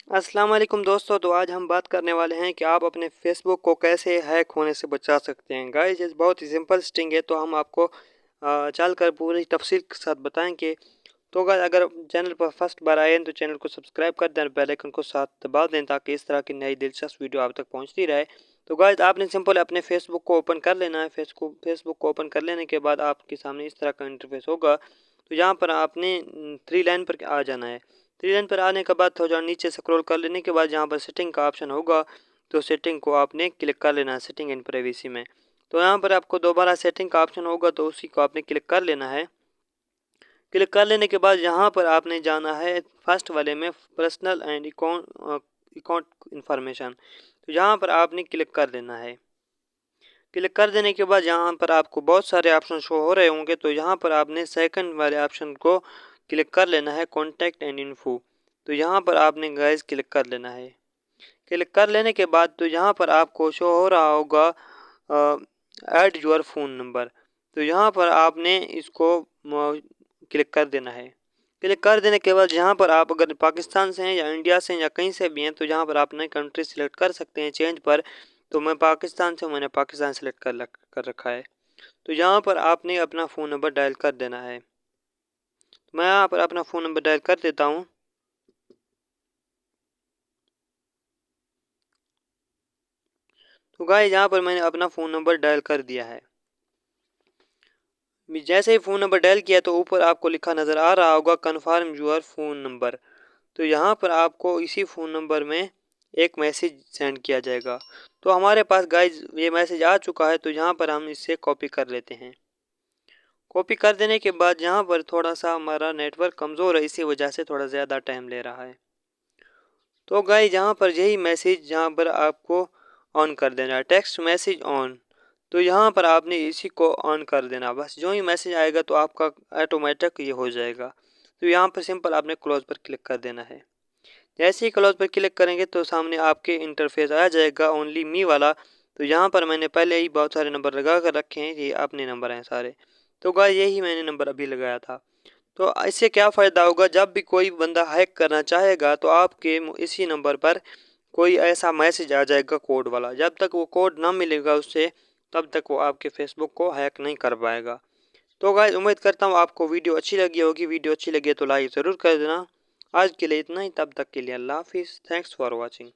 अस्सलाम वालेकुम दोस्तों। तो आज हम बात करने वाले हैं कि आप अपने फेसबुक को कैसे हैक होने से बचा सकते हैं। गाइस ये बहुत ही सिंपल सेटिंग है, तो हम आपको चलकर पूरी तफसील के साथ बताएंगे। तो गाइस अगर चैनल पर फर्स्ट बार आए हैं तो चैनल को सब्सक्राइब कर दें और बेल आइकन को साथ दबा दें ताकि इस तरह की नई दिलचस्प वीडियो आप तक पहुंचती रहे। तो गाइस आपने सिंपल अपने फेसबुक को ओपन कर लेना है। फेसबुक को ओपन कर लेने के बाद आपके सामने इस तरह का इंटरफेस होगा। तो यहाँ पर आपने थ्री लाइन पर आ जाना है। थ्री लाइन पर आने के बाद थोड़ा नीचे स्क्रॉल कर लेने के बाद यहाँ पर सेटिंग का ऑप्शन होगा, तो सेटिंग को आपने क्लिक कर लेना है, सेटिंग एंड प्राइवेसी में। तो यहाँ पर आपको दोबारा सेटिंग का ऑप्शन होगा, तो उसी को आपने क्लिक कर लेना है। क्लिक कर लेने के बाद यहाँ पर आपने जाना है फर्स्ट वाले में, पर्सनल एंड अकाउंट इंफॉर्मेशन। तो यहाँ पर आपने क्लिक कर लेना है। क्लिक कर देने के बाद यहाँ पर आपको बहुत सारे ऑप्शन शो हो रहे होंगे, तो यहाँ पर आपने सेकंड वाले ऑप्शन को क्लिक कर लेना है, कॉन्टैक्ट एंड इन्फो। तो यहाँ पर आपने गाइस क्लिक कर लेना है। क्लिक कर लेने के बाद तो यहाँ पर आपको शो हो रहा होगा ऐड योर फ़ोन नंबर। तो यहाँ पर आपने इसको क्लिक कर देना है। क्लिक कर देने के बाद यहाँ पर आप अगर पाकिस्तान से हैं या इंडिया से या कहीं से भी हैं तो यहाँ पर आपने कंट्री सिलेक्ट कर सकते हैं चेंज पर। तो मैं पाकिस्तान से, मैंने पाकिस्तान सेलेक्ट कर रखा है। तो यहाँ पर आपने अपना फ़ोन नंबर डायल कर देना है। मैं यहाँ पर अपना फ़ोन नंबर डायल कर देता हूँ। तो गाइस यहाँ पर मैंने अपना फ़ोन नंबर डायल कर दिया है। जैसे ही फ़ोन नंबर डायल किया तो ऊपर आपको लिखा नज़र आ रहा होगा कन्फर्म योर फ़ोन नंबर। तो यहाँ पर आपको इसी फ़ोन नंबर में एक मैसेज सेंड किया जाएगा। तो हमारे पास गाइस ये मैसेज आ चुका है, तो यहाँ पर हम इसे कॉपी कर लेते हैं। कॉपी कर देने के बाद यहाँ पर थोड़ा सा हमारा नेटवर्क कमज़ोर है, इसी वजह से थोड़ा ज़्यादा टाइम ले रहा है। तो गाइस यहाँ पर यही मैसेज यहाँ पर आपको ऑन कर देना है, टेक्स्ट मैसेज ऑन। तो यहाँ पर आपने इसी को ऑन कर देना। बस जो ही मैसेज आएगा तो आपका ऑटोमेटिक ये हो जाएगा। तो यहाँ पर सिंपल आपने क्लोज पर क्लिक कर देना है। जैसे ही क्लोज पर क्लिक करेंगे तो सामने आपके इंटरफेस आ जाएगा ओनली मी वाला। तो यहाँ पर मैंने पहले ही बहुत सारे नंबर लगा कर रखे हैं, ये अपने नंबर हैं सारे। तो गाइस यही मैंने नंबर अभी लगाया था। तो इससे क्या फ़ायदा होगा, जब भी कोई बंदा हैक करना चाहेगा तो आपके इसी नंबर पर कोई ऐसा मैसेज आ जाएगा कोड वाला। जब तक वो कोड ना मिलेगा उससे, तब तक वो आपके फेसबुक को हैक नहीं कर पाएगा। तो गाइस उम्मीद करता हूँ आपको वीडियो अच्छी लगी होगी। वीडियो अच्छी लगी है तो लाइक ज़रूर कर देना। आज के लिए इतना ही, तब तक के लिए अल्लाह हाफिज़। Thanks for watching.